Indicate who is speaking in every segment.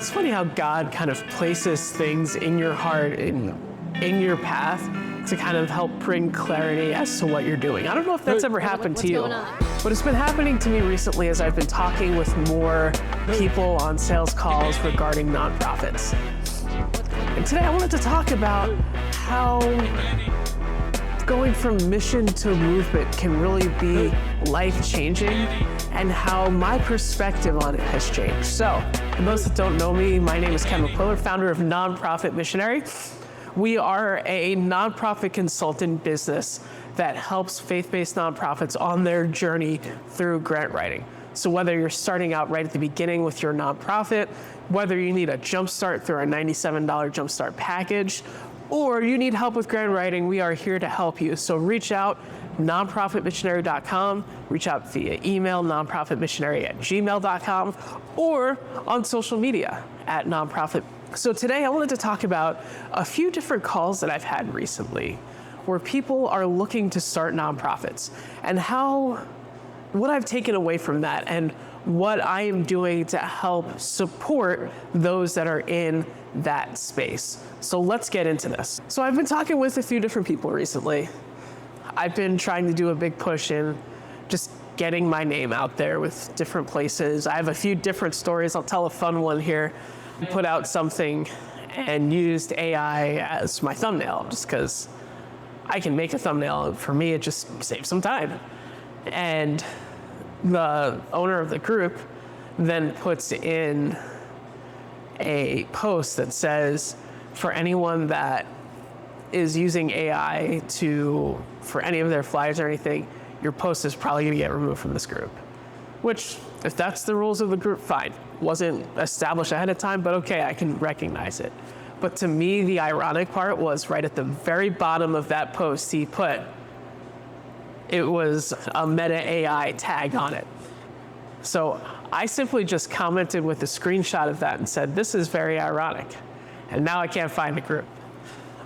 Speaker 1: It's funny how God kind of places things in your heart, in your path, to kind of help bring clarity as to what you're doing. I don't know if that's ever happened to you, but it's been happening to me recently as I've been talking with more people on sales calls regarding nonprofits. And today I wanted to talk about how going from mission to movement can really be life-changing and how my perspective on it has changed. So, for those that don't know me, my name is McQuiller, founder of Nonprofit Missionary. We are a nonprofit consultant business that helps faith-based nonprofits on their journey through grant writing. So whether you're starting out right at the beginning with your nonprofit, whether you need a jumpstart through our $97 jumpstart package, or you need help with grant writing, we are here to help you. So reach out, nonprofitmissionary.com, reach out via email, nonprofitmissionary@gmail.com, or on social media at nonprofit. So today I wanted to talk about a few different calls that I've had recently where people are looking to start nonprofits and what I've taken away from that and what I am doing to help support those that are in that space. So let's get into this. So I've been talking with a few different people recently. I've been trying to do a big push in just getting my name out there with different places. I have a few different stories. I'll tell a fun one here. I put out something and used AI as my thumbnail just because I can make a thumbnail. For me, it just saves some time. And the owner of the group then puts in a post that says, for anyone that is using AI for any of their flyers or anything, your post is probably gonna get removed from this group. Which, if that's the rules of the group, fine. Wasn't established ahead of time, but okay, I can recognize it. But to me, the ironic part was right at the very bottom of that post, he put, it was a Meta AI tag on it. So I simply just commented with a screenshot of that and said, this is very ironic. And now I can't find the group.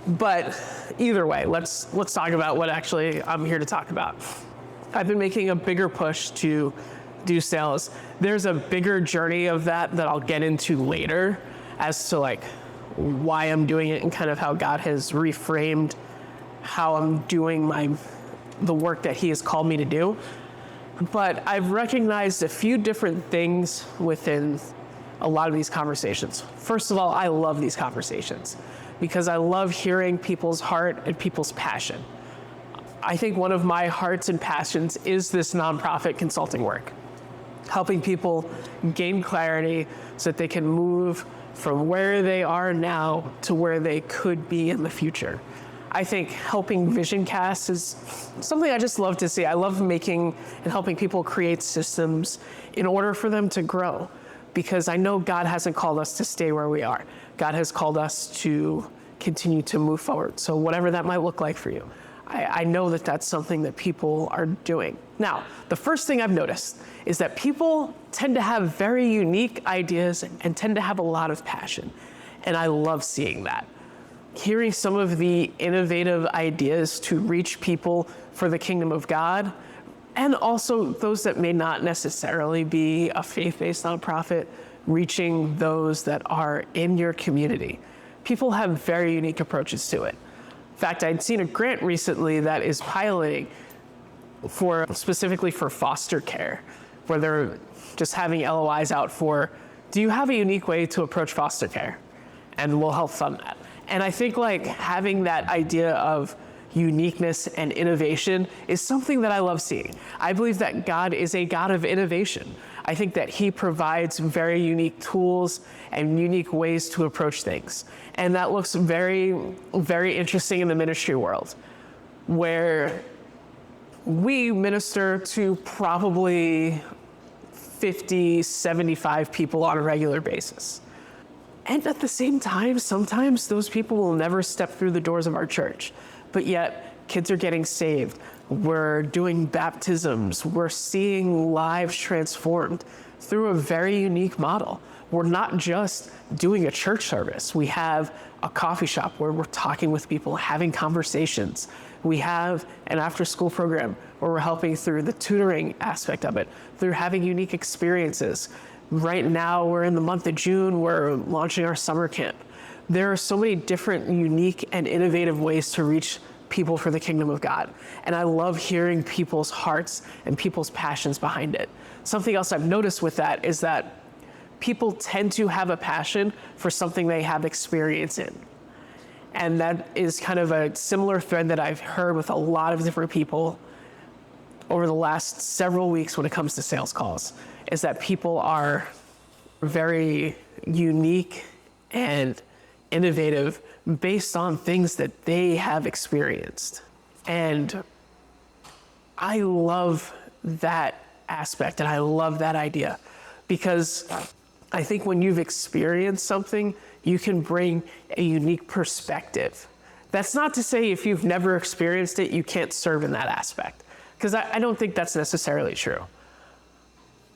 Speaker 1: But either way, let's talk about what actually I'm here to talk about. I've been making a bigger push to do sales. There's a bigger journey of that I'll get into later as to like why I'm doing it and kind of how God has reframed how I'm doing the work that He has called me to do. But I've recognized a few different things within a lot of these conversations. First of all, I love these conversations because I love hearing people's heart and people's passion. I think one of my hearts and passions is this nonprofit consulting work, helping people gain clarity so that they can move from where they are now to where they could be in the future. I think helping vision cast is something I just love to see. I love making and helping people create systems in order for them to grow, because I know God hasn't called us to stay where we are. God has called us to continue to move forward. So whatever that might look like for you, I know that that's something that people are doing. Now, the first thing I've noticed is that people tend to have very unique ideas and tend to have a lot of passion. And I love seeing that. Hearing some of the innovative ideas to reach people for the kingdom of God, and also those that may not necessarily be a faith-based nonprofit, reaching those that are in your community. People have very unique approaches to it. In fact, I'd seen a grant recently that is piloting specifically for foster care, where they're just having LOIs out for, do you have a unique way to approach foster care? And we'll help fund that. And I think like having that idea of uniqueness and innovation is something that I love seeing. I believe that God is a God of innovation. I think that He provides very unique tools and unique ways to approach things. And that looks very, very interesting in the ministry world, where we minister to probably 50, 75 people on a regular basis. And at the same time, sometimes those people will never step through the doors of our church, but yet kids are getting saved. We're doing baptisms. We're seeing lives transformed through a very unique model. We're not just doing a church service. We have a coffee shop where we're talking with people, having conversations. We have an after-school program where we're helping through the tutoring aspect of it, through having unique experiences, Right now, we're in the month of June, we're launching our summer camp. There are so many different, unique, and innovative ways to reach people for the kingdom of God. And I love hearing people's hearts and people's passions behind it. Something else I've noticed with that is that people tend to have a passion for something they have experience in. And that is kind of a similar thread that I've heard with a lot of different people over the last several weeks when it comes to sales calls, is that people are very unique and innovative based on things that they have experienced. And I love that aspect and I love that idea, because I think when you've experienced something, you can bring a unique perspective. That's not to say if you've never experienced it, you can't serve in that aspect, because I don't think that's necessarily true.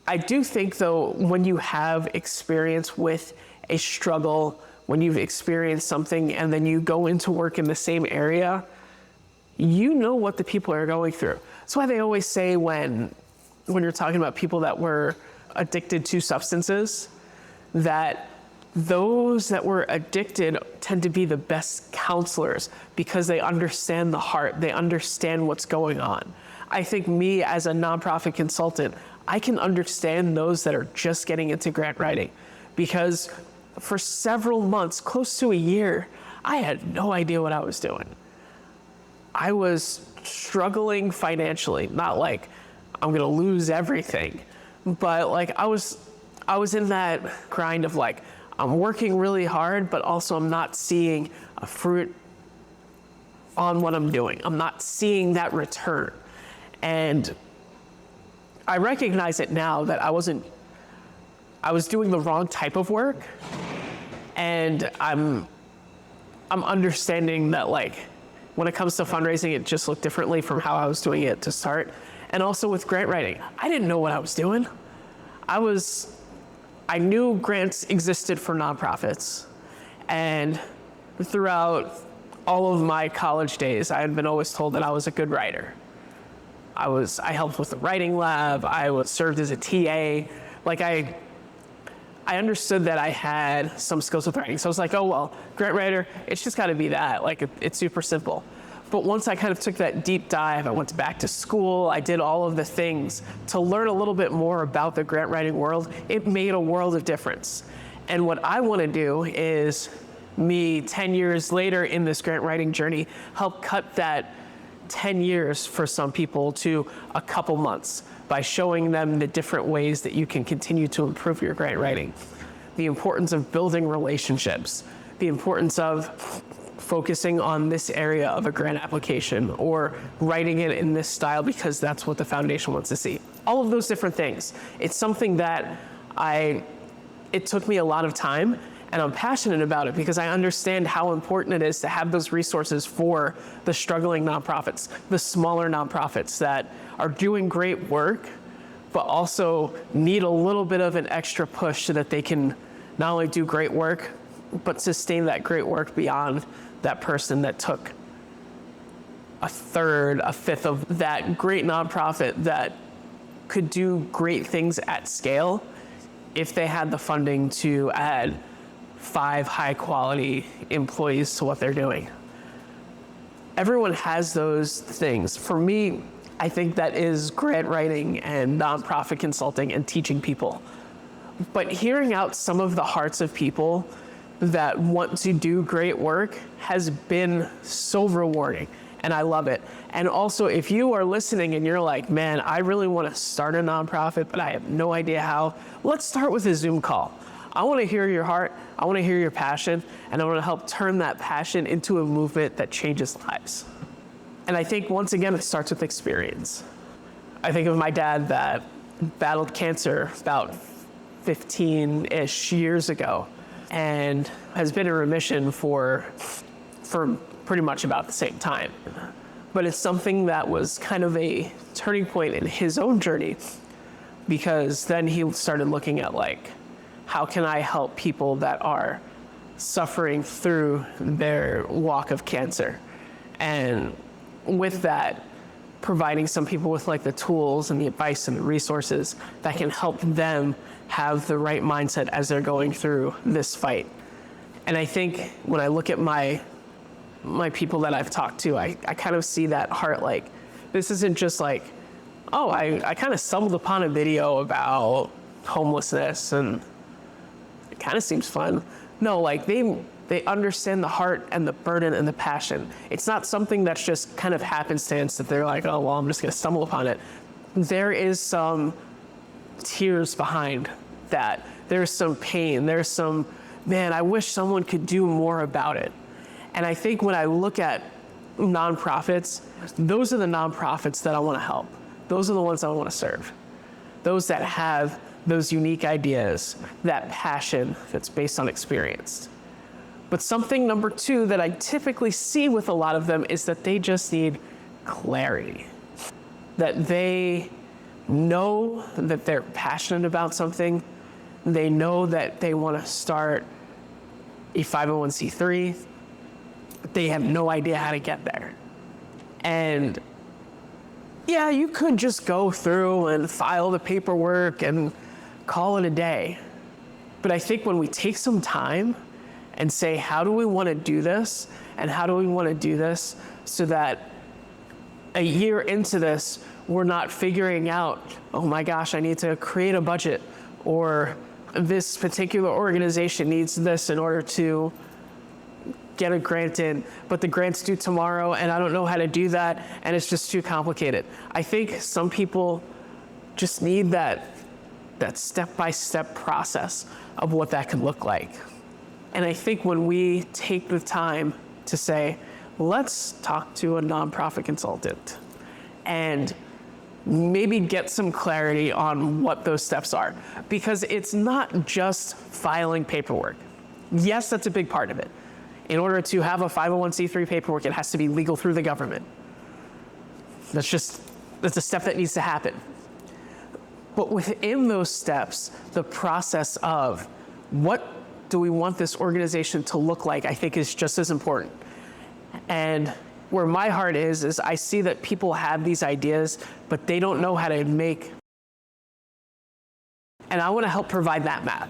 Speaker 1: I do think, though, when you have experience with a struggle, when you've experienced something and then you go into work in the same area, you know what the people are going through. That's why they always say when you're talking about people that were addicted to substances, that those that were addicted tend to be the best counselors because they understand the heart, they understand what's going on. I think me as a nonprofit consultant, I can understand those that are just getting into grant writing, because for several months, close to a year, I had no idea what I was doing. I was struggling financially, not like I'm gonna lose everything, but like I was in that grind of like, I'm working really hard, but also I'm not seeing a fruit on what I'm doing. I'm not seeing that return. And I recognize it now that I was doing the wrong type of work, and I'm understanding that, like, when it comes to fundraising, it just looked differently from how I was doing it to start. And also with grant writing, I didn't know what I was doing. I knew grants existed for nonprofits, and throughout all of my college days, I had been always told that I was a good writer. I helped with the writing lab, served as a TA. Like I understood that I had some skills with writing. So I was like, oh, well, grant writer, it's just gotta be that. Like it's super simple. But once I kind of took that deep dive, I went back to school, I did all of the things to learn a little bit more about the grant writing world. It made a world of difference. And what I wanna do is, me 10 years later in this grant writing journey, help cut that 10 years for some people to a couple months by showing them the different ways that you can continue to improve your grant writing. The importance of building relationships, the importance of focusing on this area of a grant application or writing it in this style because that's what the foundation wants to see. All of those different things. It's something that it took me a lot of time, and I'm passionate about it because I understand how important it is to have those resources for the struggling nonprofits, the smaller nonprofits that are doing great work, but also need a little bit of an extra push so that they can not only do great work, but sustain that great work beyond that person that took a third, a fifth of that great nonprofit that could do great things at scale if they had the funding to add 5 high quality employees to what they're doing. Everyone has those things. For me, I think that is grant writing and nonprofit consulting and teaching people. But hearing out some of the hearts of people that want to do great work has been so rewarding, and I love it. And also, if you are listening and you're like, man, I really want to start a nonprofit, but I have no idea how, let's start with a Zoom call. I want to hear your heart, I want to hear your passion, and I want to help turn that passion into a movement that changes lives. And I think, once again, it starts with experience. I think of my dad that battled cancer about 15-ish years ago and has been in remission for pretty much about the same time. But it's something that was kind of a turning point in his own journey, because then he started looking at, like, how can I help people that are suffering through their walk of cancer? And with that, providing some people with, like, the tools and the advice and the resources that can help them have the right mindset as they're going through this fight. And I think when I look at my people that I've talked to, I kind of see that heart. Like, this isn't just like, oh, I kind of stumbled upon a video about homelessness and it kind of seems fun. No, like they understand the heart and the burden and the passion. It's not something that's just kind of happenstance that they're like, oh, well, I'm just gonna stumble upon it. There is some tears behind that. There's some pain. There's some, man, I wish someone could do more about it. And I think when I look at nonprofits, those are the nonprofits that I want to help. Those are the ones I want to serve. Those that have those unique ideas, that passion that's based on experience. But something number two that I typically see with a lot of them is that they just need clarity. That they know that they're passionate about something. They know that they want to start a 501c3. They have no idea how to get there. And yeah, you could just go through and file the paperwork and call it a day. But I think when we take some time and say, how do we want to do this? And how do we want to do this so that a year into this, we're not figuring out, oh my gosh, I need to create a budget, or this particular organization needs this in order to get a grant in, but the grant's due tomorrow and I don't know how to do that and it's just too complicated. I think some people just need that step-by-step process of what that could look like. And I think when we take the time to say, let's talk to a nonprofit consultant and maybe get some clarity on what those steps are, because it's not just filing paperwork. Yes, that's a big part of it. In order to have a 501c3 paperwork, it has to be legal through the government. That's a step that needs to happen. But within those steps, the process of what do we want this organization to look like, I think is just as important. And where my heart is I see that people have these ideas, but they don't know how to make. And I want to help provide that map.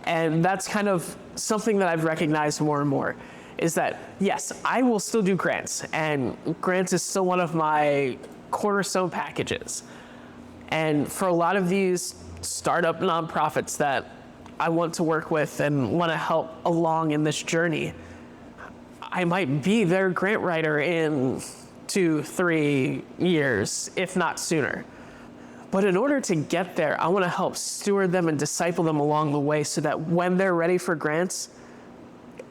Speaker 1: And that's kind of something that I've recognized more and more, is that, yes, I will still do grants, and grants is still one of my cornerstone packages. And for a lot of these startup nonprofits that I want to work with and want to help along in this journey, I might be their grant writer in 2-3 years, if not sooner. But in order to get there, I want to help steward them and disciple them along the way so that when they're ready for grants,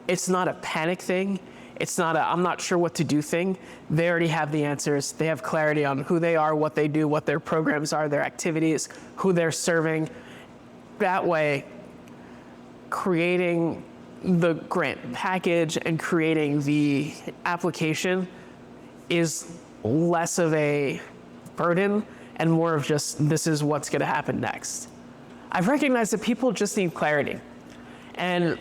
Speaker 1: it's not a panic thing. It's not a I'm not sure what to do thing. They already have the answers. They have clarity on who they are, what they do, what their programs are, their activities, who they're serving. That way, creating the grant package and creating the application is less of a burden and more of just, this is what's going to happen next. I've recognized that people just need clarity. And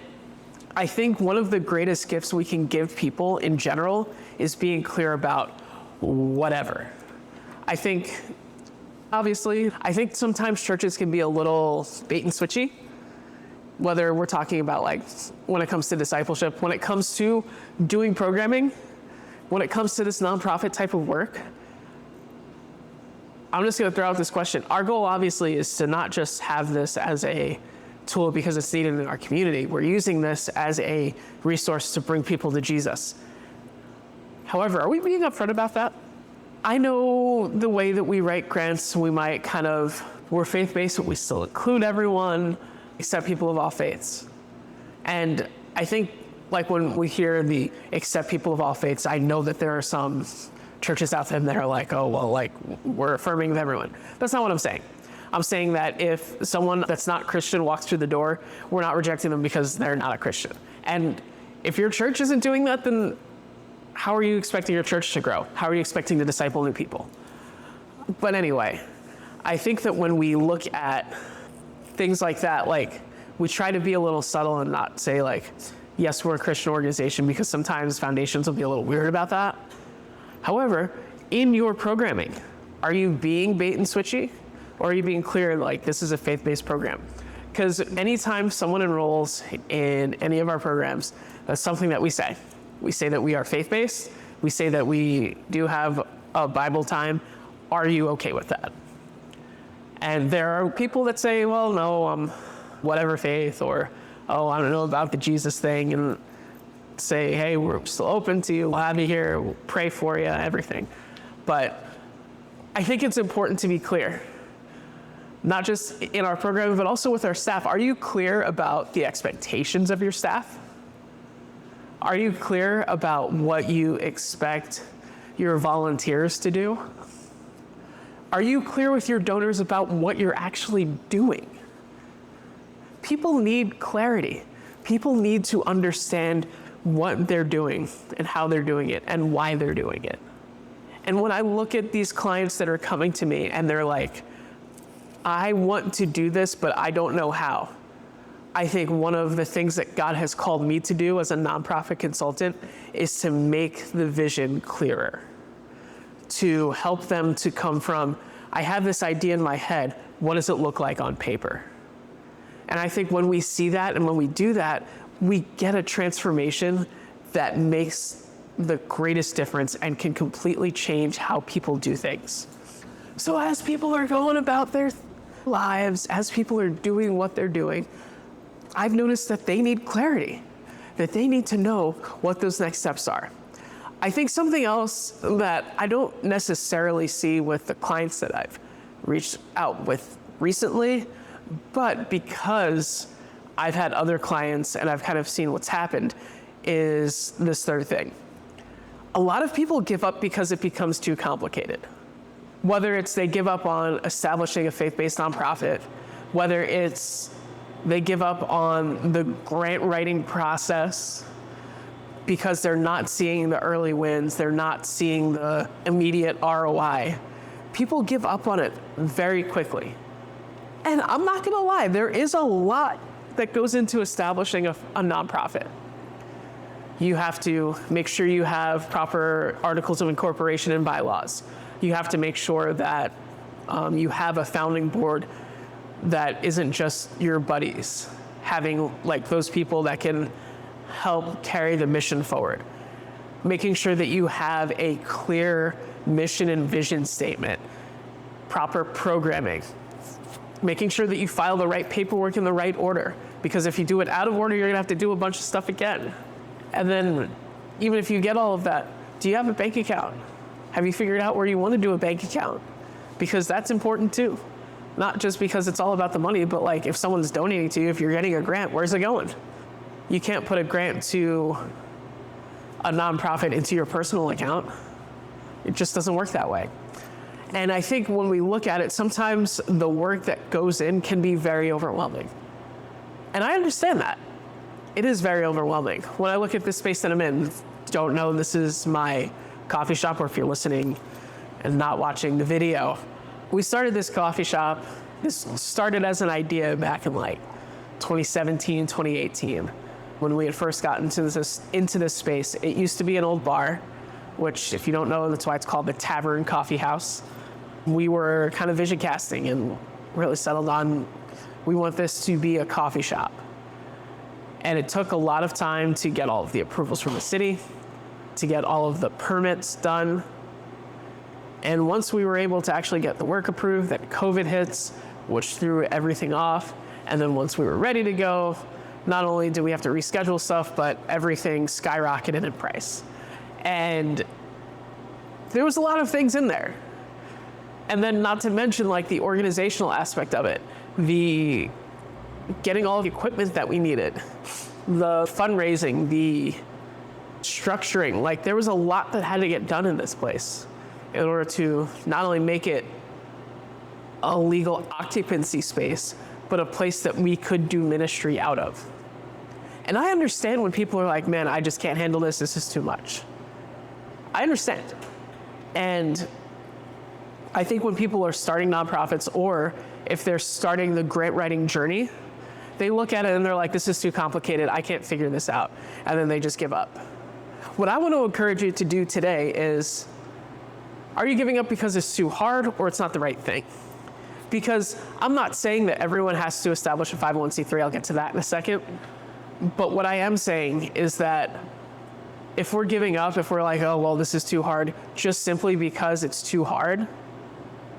Speaker 1: I think one of the greatest gifts we can give people in general is being clear about whatever. I think sometimes churches can be a little bait and switchy, whether we're talking about like when it comes to discipleship, when it comes to doing programming, when it comes to this nonprofit type of work. I'm just going to throw out this question. Our goal obviously is to not just have this as a tool because it's needed in our community. We're using this as a resource to bring people to Jesus. However, are we being upfront about that? I know the way that we write grants, we're faith-based, but we still include everyone except people of all faiths. And I think like when we hear the accept people of all faiths, I know that there are some churches out there that are like, oh, well, like we're affirming of everyone. That's not what I'm saying. I'm saying that if someone that's not Christian walks through the door, we're not rejecting them because they're not a Christian. And if your church isn't doing that, then how are you expecting your church to grow? How are you expecting to disciple new people? But anyway, I think that when we look at things like that, like we try to be a little subtle and not say like, yes, we're a Christian organization, because sometimes foundations will be a little weird about that. However, in your programming, are you being bait and switchy? Or are you being clear like this is a faith-based program? Because anytime someone enrolls in any of our programs, that's something that we say. We say that we are faith-based. We say that we do have a Bible time. Are you okay with that? And there are people that say, well, no, whatever faith, or, oh, I don't know about the Jesus thing, and say, hey, we're still open to you. We'll have you here. We'll pray for you, everything. But I think it's important to be clear, not just in our program, but also with our staff. Are you clear about the expectations of your staff? Are you clear about what you expect your volunteers to do? Are you clear with your donors about what you're actually doing? People need clarity. People need to understand what they're doing and how they're doing it and why they're doing it. And when I look at these clients that are coming to me and they're like, I want to do this, but I don't know how. I think one of the things that God has called me to do as a nonprofit consultant is to make the vision clearer, to help them to come from, I have this idea in my head, what does it look like on paper? And I think when we see that and when we do that, we get a transformation that makes the greatest difference and can completely change how people do things. So as people are going about their lives, as people are doing what they're doing, I've noticed that they need clarity, that they need to know what those next steps are. I think something else that I don't necessarily see with the clients that I've reached out with recently, but because I've had other clients and I've kind of seen what's happened, is this third thing. A lot of people give up because it becomes too complicated. Whether it's they give up on establishing a faith-based nonprofit, whether it's they give up on the grant writing process because they're not seeing the early wins, they're not seeing the immediate ROI. People give up on it very quickly. And I'm not gonna lie, there is a lot that goes into establishing a nonprofit. You have to make sure you have proper articles of incorporation and bylaws. You have to make sure that you have a founding board that isn't just your buddies, having like those people that can help carry the mission forward. Making sure that you have a clear mission and vision statement, proper programming, making sure that you file the right paperwork in the right order, because if you do it out of order, you're gonna have to do a bunch of stuff again. And then even if you get all of that, do you have a bank account? Have you figured out where you want to do a bank account? Because that's important too. Not just because it's all about the money, but like if someone's donating to you, if you're getting a grant, where's it going? You can't put a grant to a nonprofit into your personal account. It just doesn't work that way. And I think when we look at it, sometimes the work that goes in can be very overwhelming. And I understand that. It is very overwhelming. When I look at this space that I'm in, don't know this is my coffee shop, or if you're listening and not watching the video, we started this coffee shop. This started as an idea back in like 2017, 2018, when we had first gotten into this space. It used to be an old bar, which if you don't know, that's why it's called the Tavern Coffee House. We were kind of vision casting and really settled on, we want this to be a coffee shop. And it took a lot of time to get all of the approvals from the city, to get all of the permits done. And once we were able to actually get the work approved, then COVID hits, which threw everything off. And then once we were ready to go, not only did we have to reschedule stuff, but everything skyrocketed in price. And there was a lot of things in there. And then not to mention like the organizational aspect of it, the getting all the equipment that we needed, the fundraising, the structuring, like there was a lot that had to get done in this place in order to not only make it a legal occupancy space, but a place that we could do ministry out of. And I understand when people are like, man, I just can't handle this, this is too much. I understand. And I think when people are starting nonprofits, or if they're starting the grant writing journey, they look at it and they're like, this is too complicated, I can't figure this out. And then they just give up. What I want to encourage you to do today is, are you giving up because it's too hard or it's not the right thing? Because I'm not saying that everyone has to establish a 501c3. I'll get to that in a second. But what I am saying is that if we're giving up, if we're like, oh, well, this is too hard, just simply because it's too hard,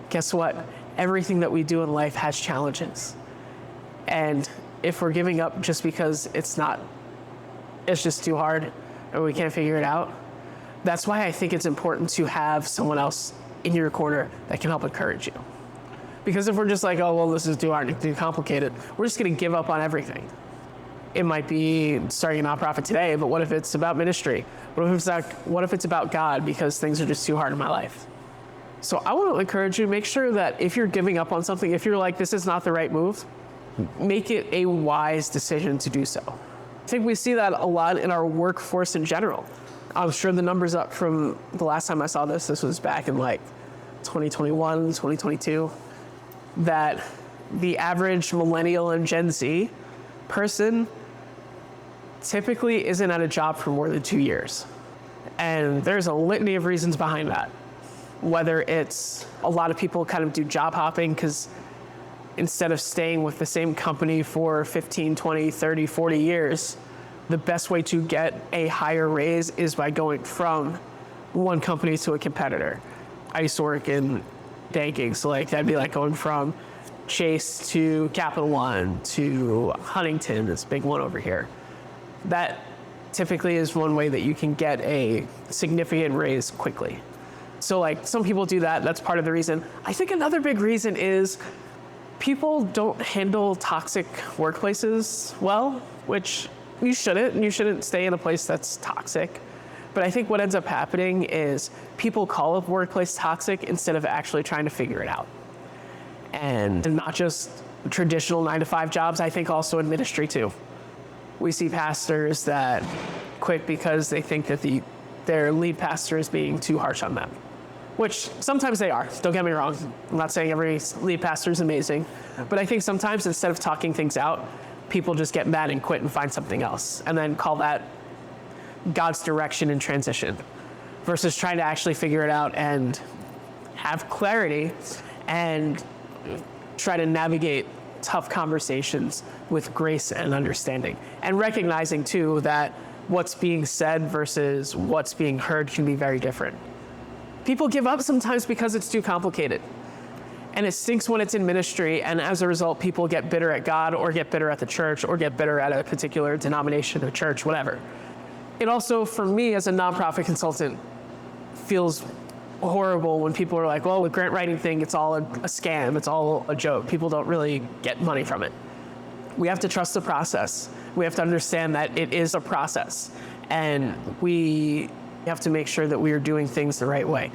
Speaker 1: guess what? Everything that we do in life has challenges. And if we're giving up just because it's just too hard or we can't figure it out, that's why I think it's important to have someone else in your corner that can help encourage you. Because if we're just like, oh, well, this is too hard, too complicated, we're just gonna give up on everything. It might be starting a nonprofit today, but what if it's about ministry? What if it's about God because things are just too hard in my life? So I want to encourage you, make sure that if you're giving up on something, if you're like, this is not the right move, make it a wise decision to do so. I think we see that a lot in our workforce in general. I'm sure the numbers up from the last time I saw this was back in like 2021, 2022, that the average millennial and Gen Z person typically isn't at a job for more than 2 years. And there's a litany of reasons behind that. Whether it's a lot of people kind of do job hopping because instead of staying with the same company for 15, 20, 30, 40 years, the best way to get a higher raise is by going from one company to a competitor. I used to work in banking, so like that'd be like going from Chase to Capital One to Huntington, this big one over here. That typically is one way that you can get a significant raise quickly. So like some people do that, that's part of the reason. I think another big reason is people don't handle toxic workplaces well, which you shouldn't stay in a place that's toxic. But I think what ends up happening is people call a workplace toxic instead of actually trying to figure it out. And not just traditional 9-to-5 jobs, I think also in ministry too. We see pastors that quit because they think that their lead pastor is being too harsh on them, which sometimes they are, don't get me wrong. I'm not saying every lead pastor is amazing, but I think sometimes instead of talking things out, people just get mad and quit and find something else and then call that God's direction in transition versus trying to actually figure it out and have clarity and try to navigate tough conversations with grace and understanding, and recognizing too that what's being said versus what's being heard can be very different. People give up sometimes because it's too complicated, and it stinks when it's in ministry, and as a result people get bitter at God or get bitter at the church or get bitter at a particular denomination of church, whatever. It also, for me as a nonprofit consultant, feels horrible when people are like, well, the grant writing thing, it's all a scam, it's all a joke. People don't really get money from it. We have to trust the process. We have to understand that it is a process, and we have to make sure that we are doing things the right way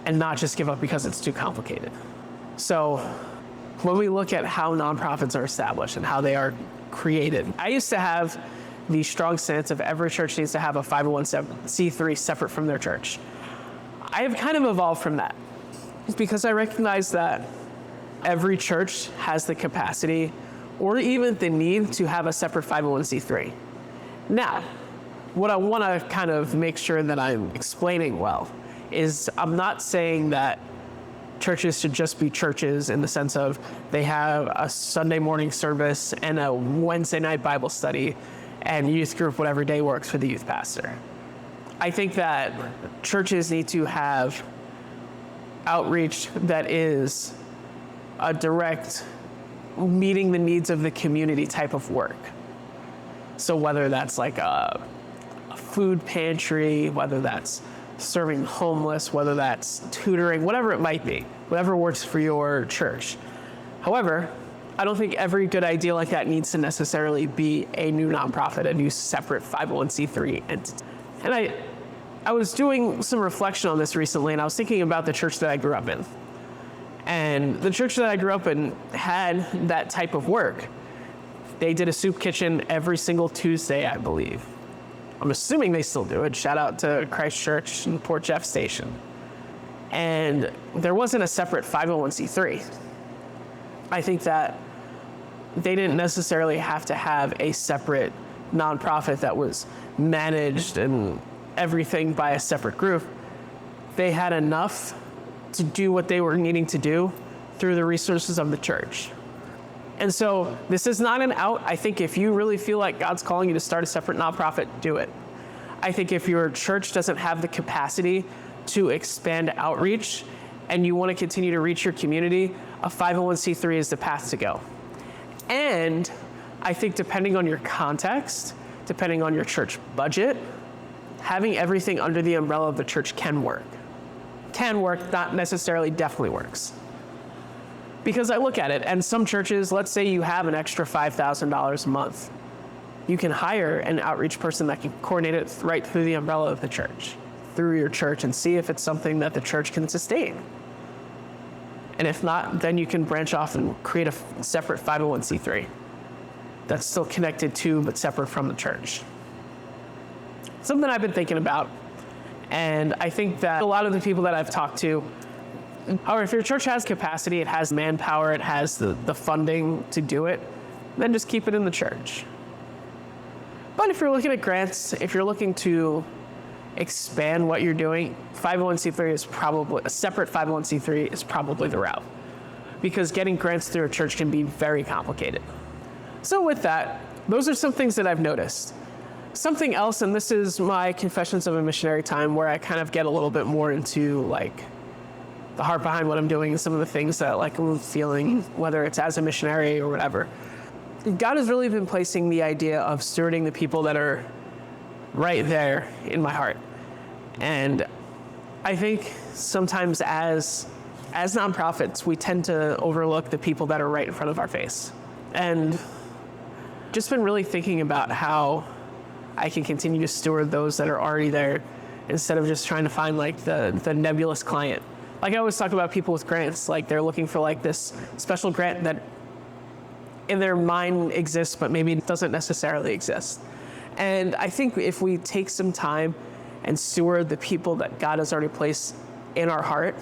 Speaker 1: and not just give up because it's too complicated. So when we look at how nonprofits are established and how they are created, I used to have the strong stance of every church needs to have a 501c3 separate from their church. I have kind of evolved from that because I recognize that every church has the capacity or even the need to have a separate 501c3. Now, what I want to kind of make sure that I'm explaining well is I'm not saying that churches should just be churches in the sense of they have a Sunday morning service and a Wednesday night Bible study and youth group whatever day works for the youth pastor. I think that churches need to have outreach that is a direct meeting the needs of the community type of work. So whether that's like a food pantry, whether that's serving homeless, whether that's tutoring, whatever it might be, whatever works for your church. However, I don't think every good idea like that needs to necessarily be a new nonprofit, a new separate 501c3 entity. And I was doing some reflection on this recently, and I was thinking about the church that I grew up in. And the church that I grew up in had that type of work. They did a soup kitchen every single Tuesday, I believe. I'm assuming they still do it. Shout out to Christ Church and Port Jeff Station. And there wasn't a separate 501c3. I think that they didn't necessarily have to have a separate nonprofit that was managed and everything by a separate group. They had enough to do what they were needing to do through the resources of the church. And so this is not an out. I think if you really feel like God's calling you to start a separate nonprofit, do it. I think if your church doesn't have the capacity to expand outreach and you want to continue to reach your community, a 501c3 is the path to go. And I think depending on your context, depending on your church budget, having everything under the umbrella of the church can work. Can work, not necessarily definitely works. Because I look at it, and some churches, let's say you have an extra $5,000 a month. You can hire an outreach person that can coordinate it right through the umbrella of the church, through your church, and see if it's something that the church can sustain. And if not, then you can branch off and create a separate 501c3 that's still connected to but separate from the church. Something I've been thinking about, and I think that a lot of the people that I've talked to, however, if your church has capacity, it has manpower, it has the funding to do it, then just keep it in the church. But if you're looking at grants, if you're looking to expand what you're doing, 501c3 is probably, a separate 501c3 is probably the route. Because getting grants through a church can be very complicated. So with that, those are some things that I've noticed. Something else, and this is my Confessions of a Missionary time, where I kind of get a little bit more into like the heart behind what I'm doing and some of the things that like I'm feeling, whether it's as a missionary or whatever. God has really been placing the idea of stewarding the people that are right there in my heart. And I think sometimes as nonprofits, we tend to overlook the people that are right in front of our face. And just been really thinking about how I can continue to steward those that are already there instead of just trying to find like the nebulous client. Like I always talk about people with grants, like they're looking for like this special grant that in their mind exists, but maybe it doesn't necessarily exist. And I think if we take some time and steward the people that God has already placed in our heart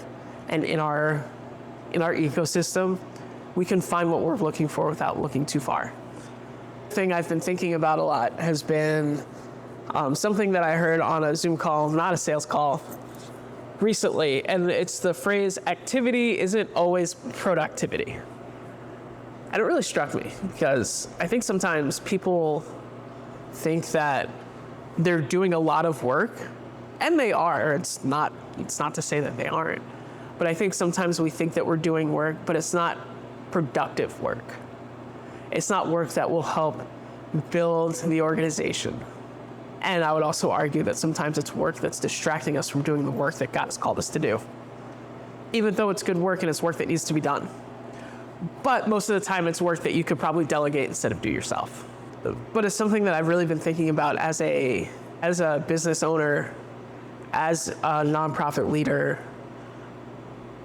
Speaker 1: and in our ecosystem, we can find what we're looking for without looking too far. The thing I've been thinking about a lot has been something that I heard on a Zoom call, not a sales call, recently, and it's the phrase, activity isn't always productivity. And it really struck me because I think sometimes people think that they're doing a lot of work, and they are. It's not to say that they aren't. But I think sometimes we think that we're doing work, but it's not productive work. It's not work that will help build the organization. And I would also argue that sometimes it's work that's distracting us from doing the work that God has called us to do. Even though it's good work and it's work that needs to be done. But most of the time it's work that you could probably delegate instead of do yourself. But it's something that I've really been thinking about as a business owner, as a nonprofit leader.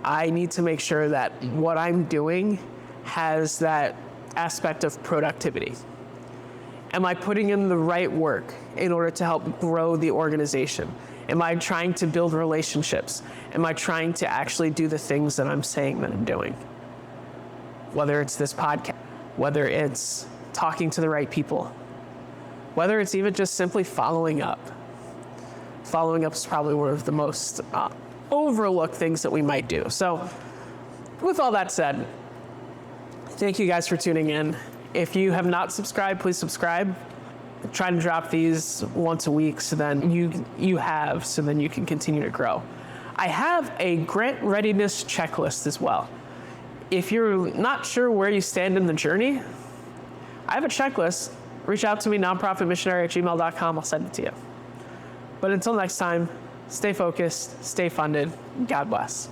Speaker 1: I need to make sure that what I'm doing has that aspect of productivity. Am I putting in the right work in order to help grow the organization? Am I trying to build relationships? Am I trying to actually do the things that I'm saying that I'm doing? Whether it's this podcast, whether it's talking to the right people, whether it's even just simply following up. Following up is probably one of the most overlooked things that we might do. So with all that said, thank you guys for tuning in. If you have not subscribed, please subscribe. I try to drop these once a week so then you can continue to grow. I have a grant readiness checklist as well. If you're not sure where you stand in the journey, I have a checklist. Reach out to me, nonprofitmissionary@gmail.com. I'll send it to you. But until next time, stay focused, stay funded, God bless.